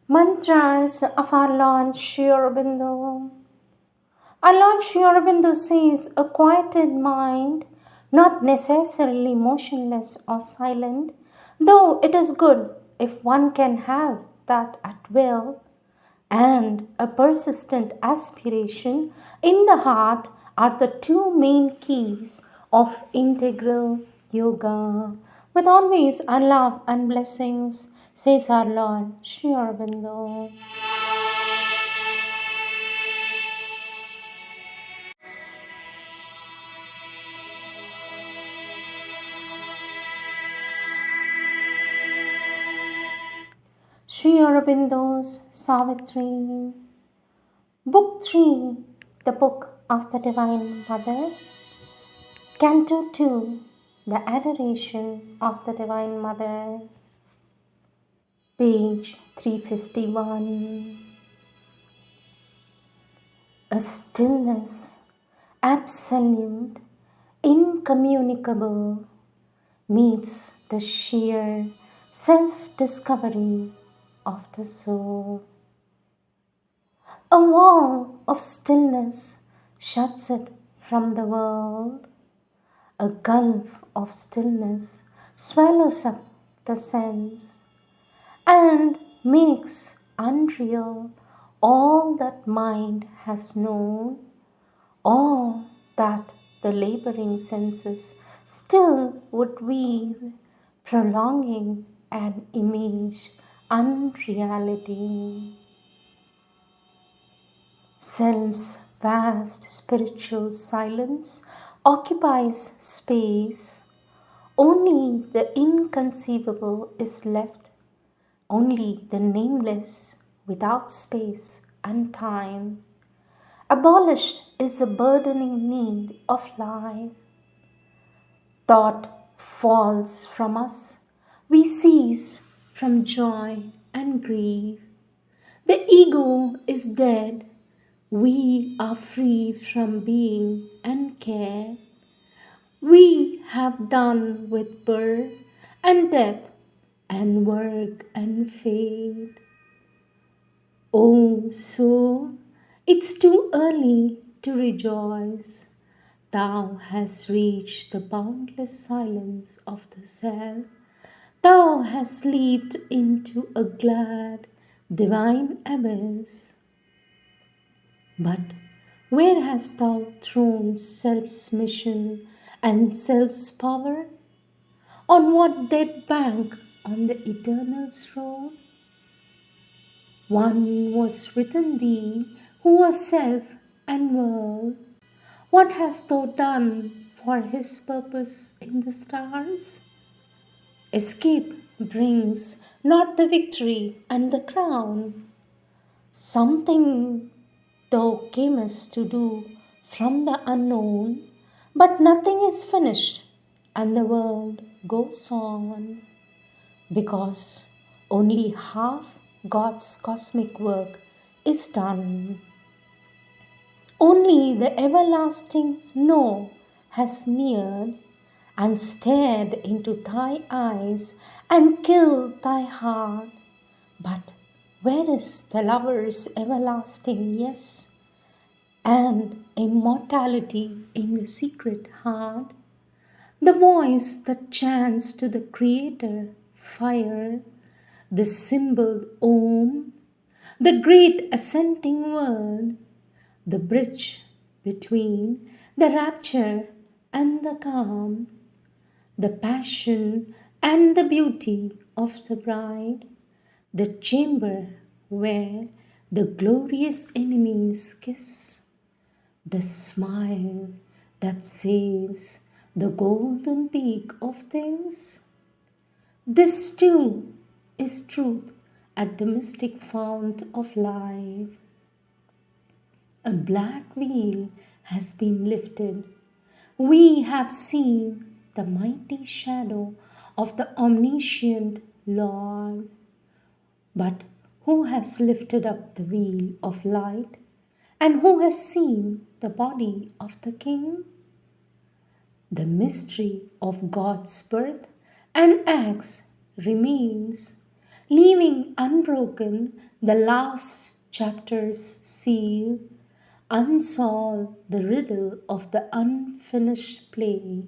Mantras of our Lord Sri Aurobindo. Our Lord Sri Aurobindo says a quieted mind, not necessarily motionless or silent, though it is good if one can have that at will, and a persistent aspiration in the heart are the two main keys of integral yoga. With always our love and blessings, says our Lord Sri Aurobindo. Sri Aurobindo's Savitri. Book 3, The Book of the Divine Mother. Canto 2, The Adoration of the Divine Mother. Page 351. A stillness, absolute, incommunicable, meets the sheer self-discovery of the soul. A wall of stillness shuts it from the world. A gulf of stillness swallows up the sense and makes unreal all that mind has known, all that the laboring senses still would weave, prolonging an image unreality. Self's vast spiritual silence occupies space. Only the inconceivable is left, only the nameless without space and time. Abolished is the burdening need of life. Thought falls from us, we cease from joy and grief. The ego is dead. We are free from being and care. We have done with birth and death and work and fate. Oh, soul, it's too early to rejoice. Thou hast reached the boundless silence of the self. Thou hast leaped into a glad, divine abyss. But where hast thou thrown self's mission and self's power? On what dead bank on the eternal's road? One was within thee who was self and world. What hast thou done for his purpose in the stars? Escape brings not the victory and the crown. Something thou camest to do from the unknown, but nothing is finished, and the world goes on, because only half God's cosmic work is done. Only the everlasting No has neared and stared into thy eyes and killed thy heart. But where is the lover's everlasting Yes and immortality in the secret heart? The voice that chants to the Creator fire, the symbol Om, the great ascending word, the bridge between the rapture and the calm, the passion and the beauty of the bride, the chamber where the glorious enemies kiss, the smile that saves the golden peak of things. This too is truth at the mystic fount of life. A black veil has been lifted. We have seen the mighty shadow of the omniscient Lord. But who has lifted up the veil of light? And who has seen the body of the King? The mystery of God's birth and acts remains. leaving unbroken the last chapter's seal, unsolved the riddle of the unfinished play.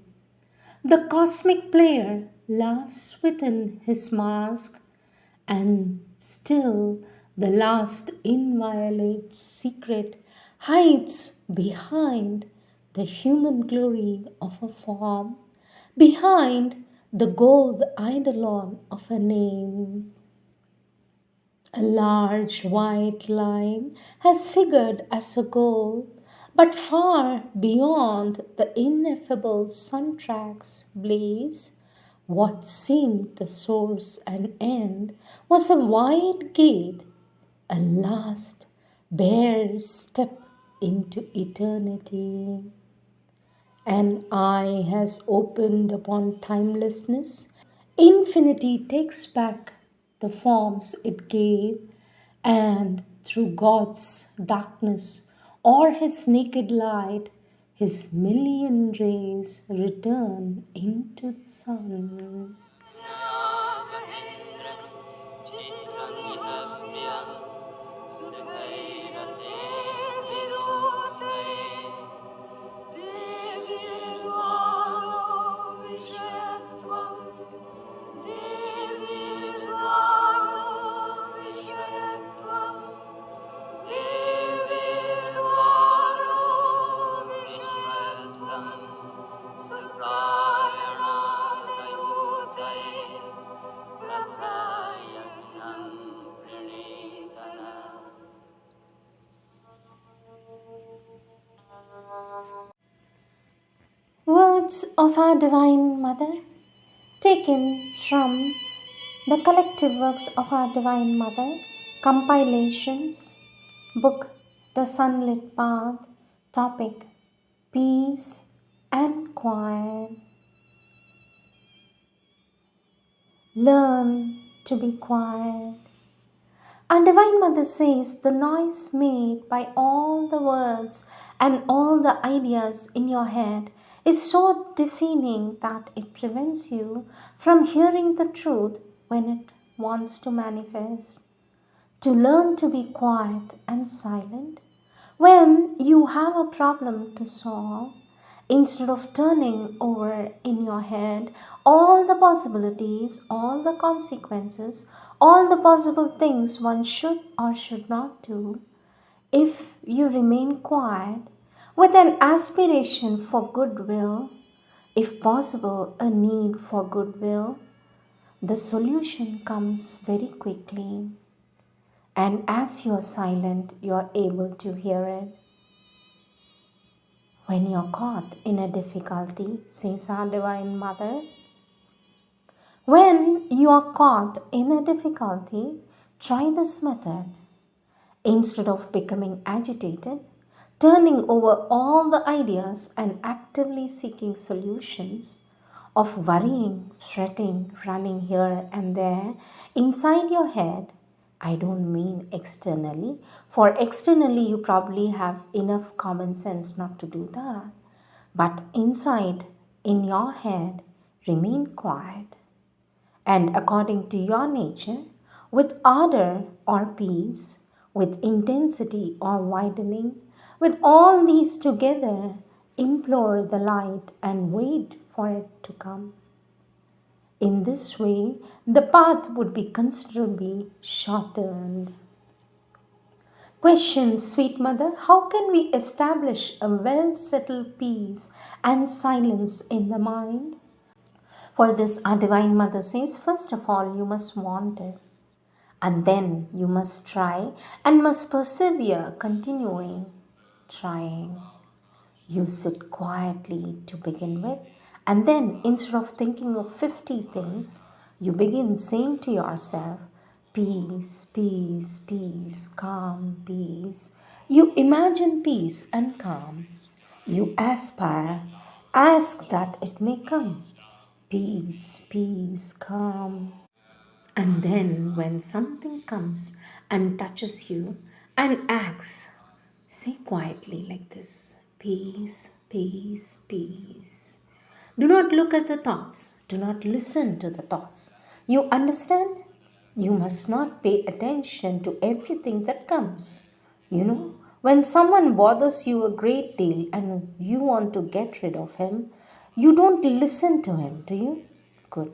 The cosmic player laughs within his mask, and still the last inviolate secret hides behind the human glory of a form, behind the gold eidolon of a name. A large white line has figured as a goal, but far beyond the ineffable sun tracks blaze, what seemed the source and end was a wide gate, a last bare step into eternity. An eye has opened upon timelessness. Infinity takes back the forms it gave, and through God's darkness or his naked light, his million rays return into the sun. Words of our Divine Mother, taken from the collective works of our Divine Mother, compilations, book The Sunlit Path, topic Peace and Quiet. Learn to be quiet. Our Divine Mother says the noise made by all the words and all the ideas in your head is so deafening that it prevents you from hearing the truth when it wants to manifest. To learn to be quiet and silent when you have a problem to solve, instead of turning over in your head all the possibilities, all the consequences, all the possible things one should or should not do, if you remain quiet with an aspiration for goodwill, if possible, a need for goodwill, the solution comes very quickly. And as you're silent, you're able to hear it. When you're caught in a difficulty, says our Divine Mother, when you are caught in a difficulty, try this method. Instead of becoming agitated, turning over all the ideas and actively seeking solutions, of worrying, fretting, running here and there inside your head, I don't mean externally. For externally, you probably have enough common sense not to do that. But inside, in your head, remain quiet. And according to your nature, with ardor or peace, with intensity or widening, with all these together, implore the light and wait for it to come. In this way, the path would be considerably shortened. Question, sweet mother, how can we establish a well settled peace and silence in the mind? For this, our Divine Mother says, first of all, you must want it. And then you must try and must persevere, continuing trying. You sit quietly to begin with, and then instead of thinking of 50 things, you begin saying to yourself, peace, peace, peace, calm, peace. You imagine peace and calm. You aspire, ask that it may come. Peace, peace, calm. And then, when something comes and touches you and acts, say quietly like this, peace, peace, peace. Do not look at the thoughts, do not listen to the thoughts. You understand? You must not pay attention to everything that comes. You know, when someone bothers you a great deal and you want to get rid of him, you don't listen to him, do you? Good.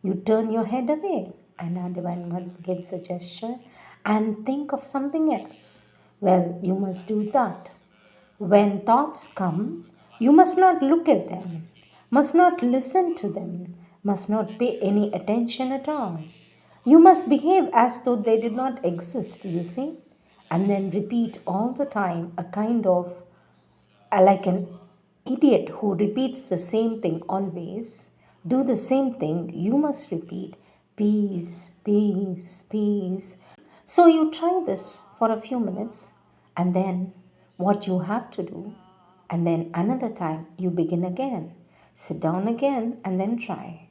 You turn your head away, and our Divine Mother gives a gesture and think of something else. Well, you must do that. When thoughts come, you must not look at them, must not listen to them, must not pay any attention at all. You must behave as though they did not exist, you see, and then repeat all the time a kind of like an idiot who repeats the same thing always. Do the same thing, you must repeat peace, peace, peace. So you try this for a few minutes, and then what you have to do, and then another time you begin again. Sit down again and then try.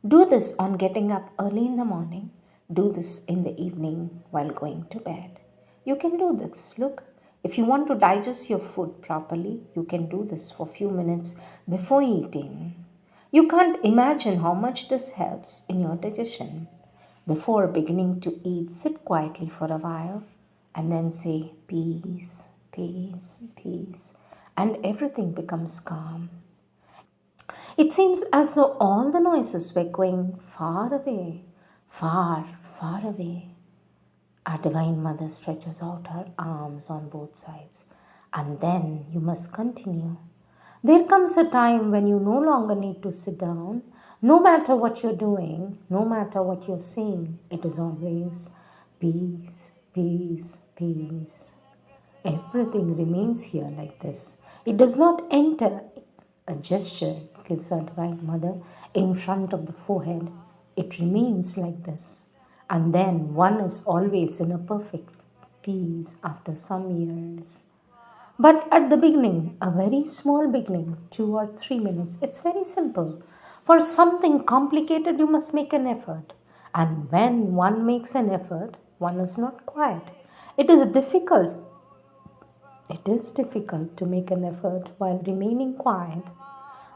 Do this on getting up early in the morning. Do this in the evening while going to bed. You can do this. Look, if you want to digest your food properly, you can do this for a few minutes before eating. You can't imagine how much this helps in your digestion. Before beginning to eat, sit quietly for a while and then say, peace, peace, peace, and everything becomes calm. It seems as though all the noises were going far away, far, far away. Our Divine Mother stretches out her arms on both sides, and then you must continue. There comes a time when you no longer need to sit down. No matter what you're doing, no matter what you're saying, it is always peace, peace, peace. Everything remains here like this. It does not enter. A gesture gives our Divine Mother in front of the forehead. It remains like this. And then one is always in a perfect peace after some years. But at the beginning, a very small beginning, 2 or 3 minutes, it's very simple. For something complicated, you must make an effort. And when one makes an effort, one is not quiet. It is difficult. It is difficult to make an effort while remaining quiet.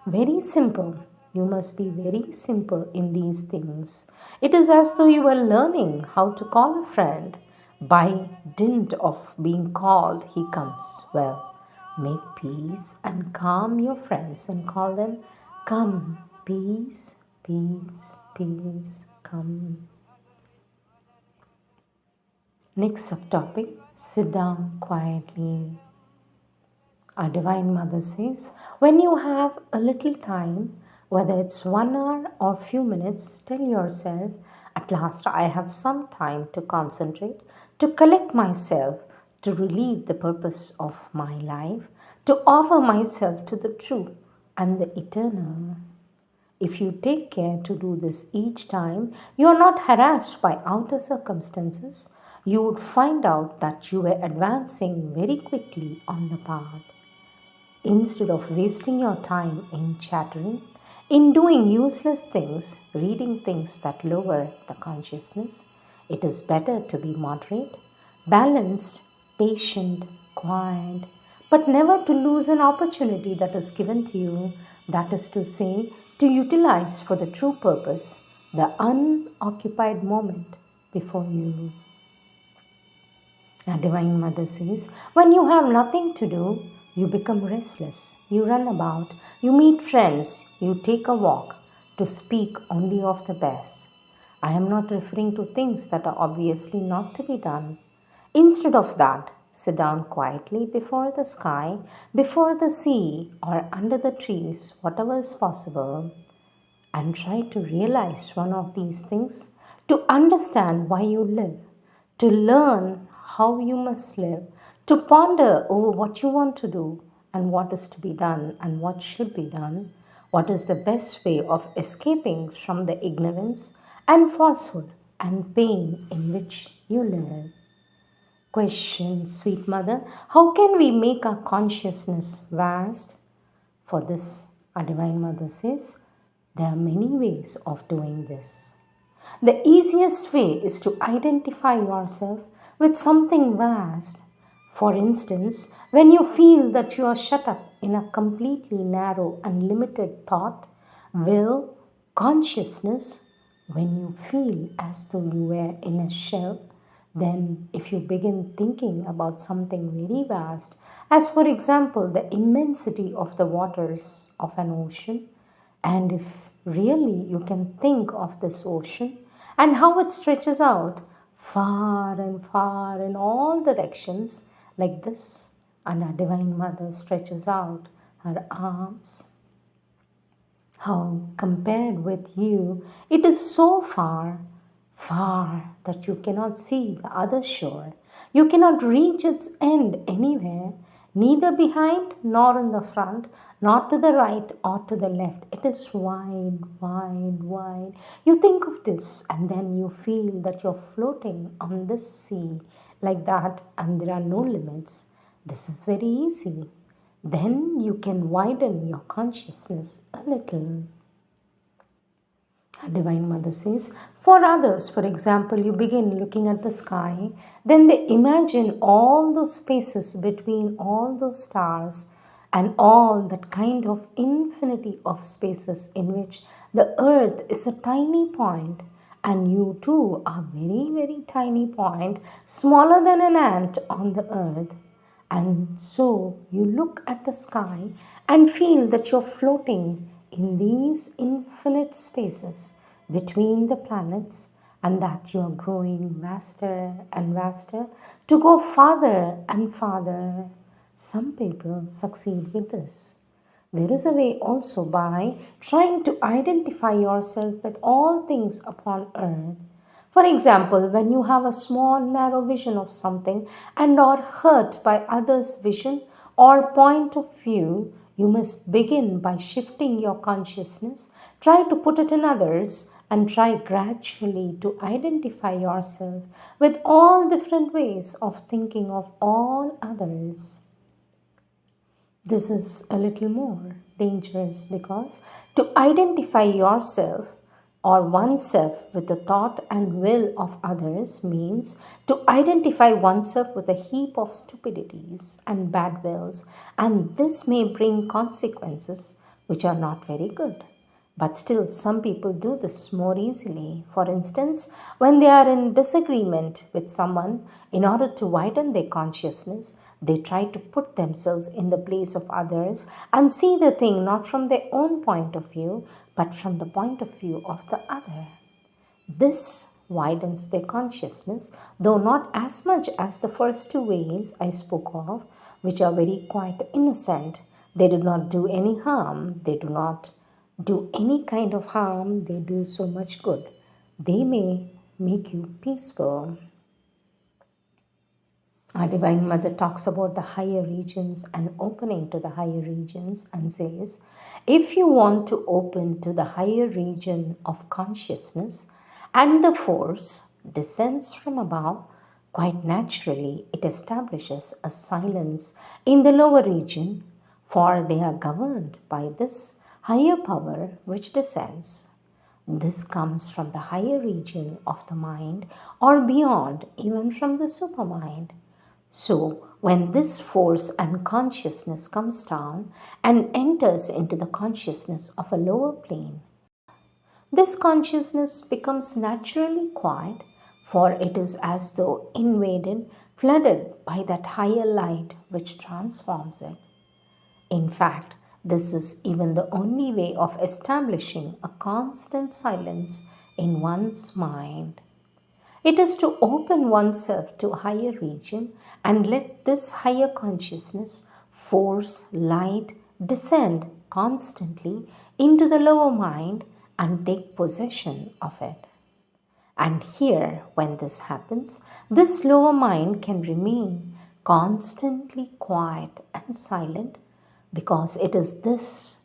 Very simple. You must be very simple in these things. It is as though you were learning how to call a friend. By dint of being called, he comes. Well, make peace and calm your friends and call them, come, peace, peace, peace, come. Next subtopic, sit down quietly. Our Divine Mother says, when you have a little time, whether it's 1 hour or few minutes, tell yourself, at last I have some time to concentrate, to collect myself, to relieve the purpose of my life, to offer myself to the true and the eternal. If you take care to do this each time, you are not harassed by outer circumstances. You would find out that you were advancing very quickly on the path. Instead of wasting your time in chattering, in doing useless things, reading things that lower the consciousness, it is better to be moderate, balanced, patient, quiet, but never to lose an opportunity that is given to you, that is to say, to utilize for the true purpose the unoccupied moment before you. Our Divine Mother says, when you have nothing to do, you become restless. You run about, you meet friends, you take a walk, to speak only of the best. I am not referring to things that are obviously not to be done. Instead of that, sit down quietly before the sky, before the sea, or under the trees, whatever is possible, and try to realize one of these things, to understand why you live, to learn how you must live, to ponder over what you want to do and what is to be done and what should be done, what is the best way of escaping from the ignorance and falsehood and pain in which you live. Question, sweet mother, how can we make our consciousness vast? For this, our Divine Mother says, there are many ways of doing this. The easiest way is to identify yourself with something vast. For instance, when you feel that you are shut up in a completely narrow and limited thought, will, consciousness, When you feel as though you were in a shell, then if you begin thinking about something very vast, as for example the immensity of the waters of an ocean, and if really you can think of this ocean and how it stretches out far and far in all directions like this, and our Divine Mother stretches out her arms, how compared with you, it is so far, far that you cannot see the other shore. You cannot reach its end anywhere, neither behind nor in the front, not to the right or to the left. It is wide, wide, wide. You think of this and then you feel that you're floating on this sea like that, and there are no limits. This is very easy. Then you can widen your consciousness a little. Divine Mother says, for others, for example, you begin looking at the sky, then they imagine all those spaces between all those stars and all that kind of infinity of spaces in which the earth is a tiny point and you too are very, very tiny point, smaller than an ant on the earth. And so you look at the sky and feel that you're floating in these infinite spaces between the planets, and that you're growing vaster and vaster to go farther and farther. Some people succeed with this. There is a way also by trying to identify yourself with all things upon earth. For example, when you have a small narrow vision of something and are hurt by others' vision or point of view, you must begin by shifting your consciousness, try to put it in others, and try gradually to identify yourself with all different ways of thinking of all others. This is a little more dangerous because to identify yourself or oneself with the thought and will of others means to identify oneself with a heap of stupidities and bad wills, and this may bring consequences which are not very good. But still, some people do this more easily. For instance, when they are in disagreement with someone, in order to widen their consciousness, they try to put themselves in the place of others and see the thing not from their own point of view, but from the point of view of the other. This widens their consciousness, though not as much as the first two ways I spoke of, which are very quite innocent. They do not do any harm, they do not do any kind of harm, they do so much good. They may make you peaceful. Our Divine Mother talks about the higher regions and opening to the higher regions and says, if you want to open to the higher region of consciousness and the force descends from above, quite naturally it establishes a silence in the lower region, for they are governed by this higher power which descends. This comes from the higher region of the mind or beyond, even from the supermind. So, when this force and consciousness comes down and enters into the consciousness of a lower plane, this consciousness becomes naturally quiet, for it is as though invaded, flooded by that higher light which transforms it. In fact, this is even the only way of establishing a constant silence in one's mind. It is to open oneself to a higher region and let this higher consciousness, force, light descend constantly into the lower mind and take possession of it. And here, when this happens, this lower mind can remain constantly quiet and silent because it is this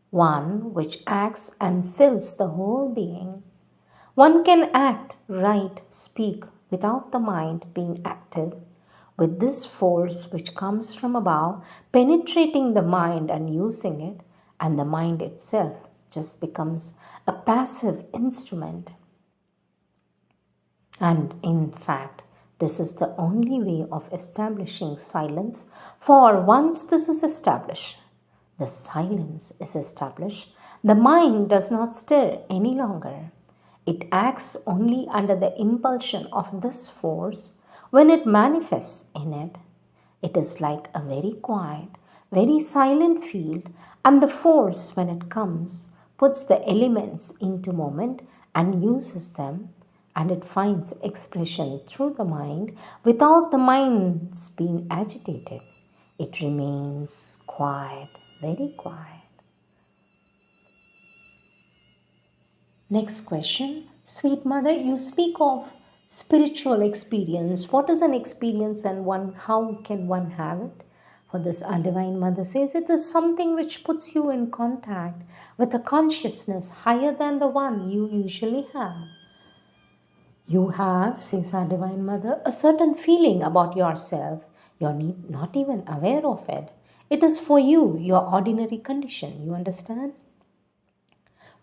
one which acts and fills the whole being. One can act, write, speak without the mind being active, with this force which comes from above penetrating the mind and using it, and the mind itself just becomes a passive instrument. And in fact, this is the only way of establishing silence, for once this is established, the silence is established, the mind does not stir any longer. It acts only under the impulsion of this force when it manifests in it. It is like a very quiet, very silent field, and the force, when it comes, puts the elements into movement and uses them, and it finds expression through the mind without the mind's being agitated. It remains quiet, very quiet. Next question. Sweet mother, you speak of spiritual experience. What is an experience and how can one have it? For this, our Divine Mother says it is something which puts you in contact with a consciousness higher than the one you usually have. You have, says our Divine Mother, a certain feeling about yourself. You're not even aware of it. It is for you, your ordinary condition. You understand?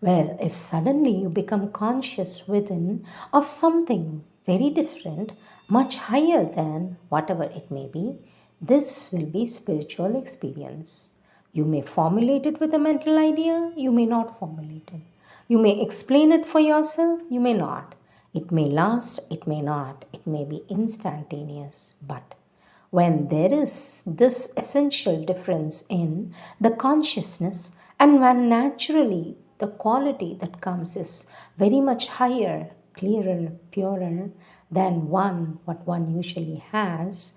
Well, if suddenly you become conscious within of something very different, much higher than whatever it may be, this will be spiritual experience. You may formulate it with a mental idea, you may not formulate it. You may explain it for yourself, you may not. It may last, it may not. It may be instantaneous, but when there is this essential difference in the consciousness, and when naturally the quality that comes is very much higher, clearer, purer than what one usually has,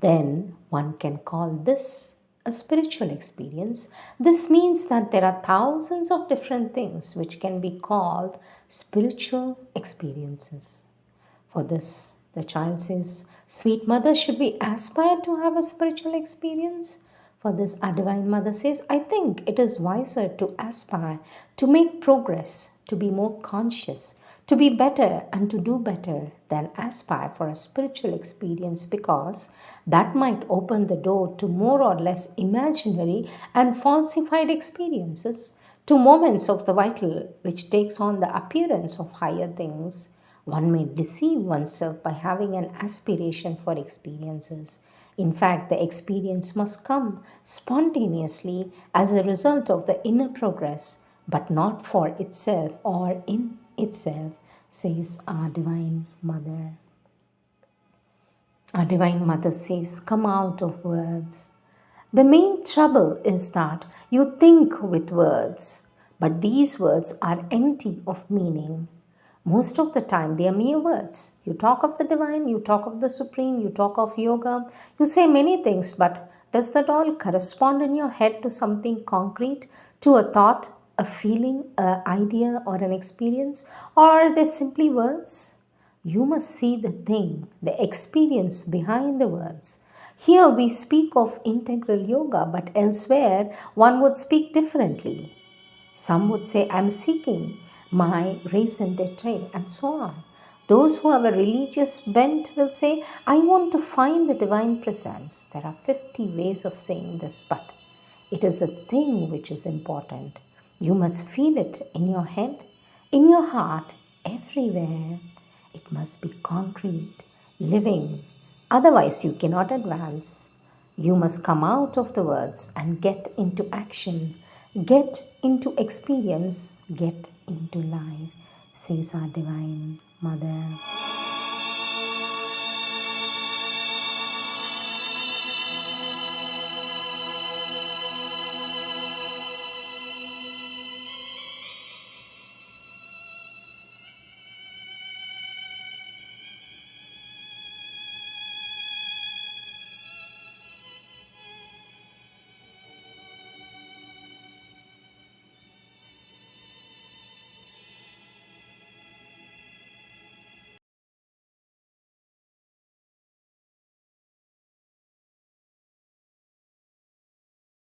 then one can call this a spiritual experience. This means that there are thousands of different things which can be called spiritual experiences. For this, the child says, Sweet mother, should we aspire to have a spiritual experience? For this, our Divine Mother says, I think it is wiser to aspire, to make progress, to be more conscious, to be better and to do better than aspire for a spiritual experience, because that might open the door to more or less imaginary and falsified experiences, to moments of the vital which takes on the appearance of higher things. One may deceive oneself by having an aspiration for experiences. In fact, the experience must come spontaneously as a result of the inner progress, but not for itself or in itself, says our Divine Mother. Our Divine Mother says, Come out of words. The main trouble is that you think with words, but these words are empty of meaning. Most of the time, they are mere words. You talk of the divine, you talk of the supreme, you talk of yoga, you say many things, but does that all correspond in your head to something concrete, to a thought, a feeling, an idea, or an experience? Or are they simply words? You must see the thing, the experience behind the words. Here we speak of integral yoga, but elsewhere one would speak differently. Some would say, I'm seeking my raison d'etre, and so on. Those who have a religious bent will say, I want to find the divine presence. There are 50 ways of saying this, but it is a thing which is important. You must feel it in your head, in your heart, everywhere. It must be concrete, living. Otherwise, you cannot advance. You must come out of the words and get into action, get into experience, get into life, says our Divine Mother.